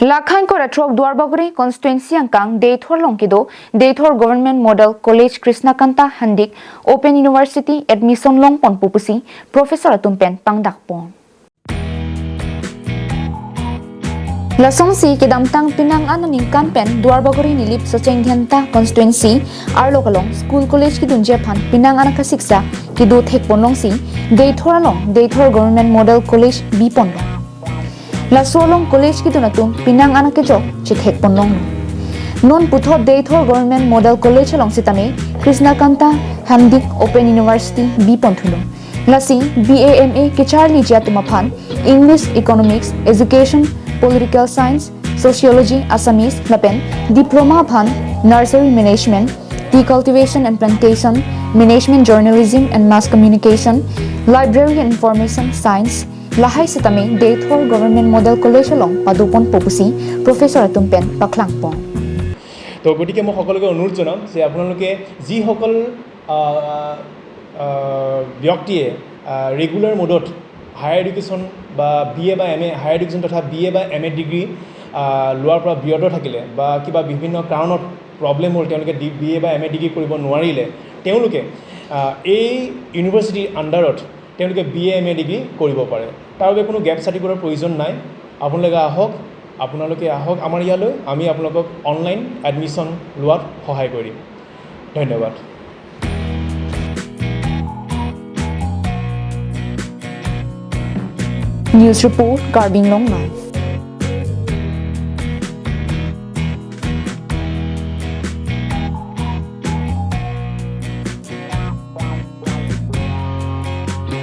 Lakhain ko ratrok Duarbaguri constituency angkang Deithor Longkido Deithor Government Model College Krishnakanta Handik Open University admission long pon pupusi Professor Atumpen Pangdakpon. Lasongsi kidamtang pinang ananing kampen Duarbaguri nilip sa Chenghenta constituency Arlokalong School College kidunje pan pinang anak kasiksa kidu thekponlong si Deithor along Deithor Government Model College Biponlong. Lasolong College ki tunatum pinang anak kejo chikhek ponlong non putho Deithor Government Model College along sitame Krishnakanta Handik Open University Biponthulung lasi BAMA ke Charlie Jatumapan English Economics Education Political Science Sociology Assamese lapen Diploma Pan Nursery Management Tea Cultivation and Plantation Management Journalism and Mass Communication Library and Information Science Lahai Sitame Deithor Government Model College along Padupon Popusi Professor Atumpen Paklangpong. তো গতিকে মই সকলোকে অনুৰোধ জনাম যে আপোনালোকে যিসকল ব্যক্তিয়ে ৰেগুলাৰ মোডত হায়াৰ এডুকেশ্যন বা BA বা MA হায়াৰ এডুকেশ্যন তথা BA বা MA ডিগ্ৰী লোৱাৰ পৰা বিৰত থাকিলে বা কিবা বিভিন্ন কাৰণত প্ৰব্লেম হ'ল তেওঁলোকে BA বা MA ডিগ্ৰী কৰিব নোৱাৰিলে তেওঁলোকে এই ইউনিভাৰ্চিটিৰ আণ্ডাৰত তেওঁলোকে BA MA ডিগ্ৰী কৰিব পাৰে তাৰ বাবে কোনো গেপ চাৰ্টিফিকেটৰ প্ৰয়োজন নাই আপোনালোকে আহক আমাৰ ইয়ালৈ আমি আপোনালোকক অনলাইন এডমিশ্যন লোৱাত সহায় কৰিম ধন্যবাদ News report Garbin Long Live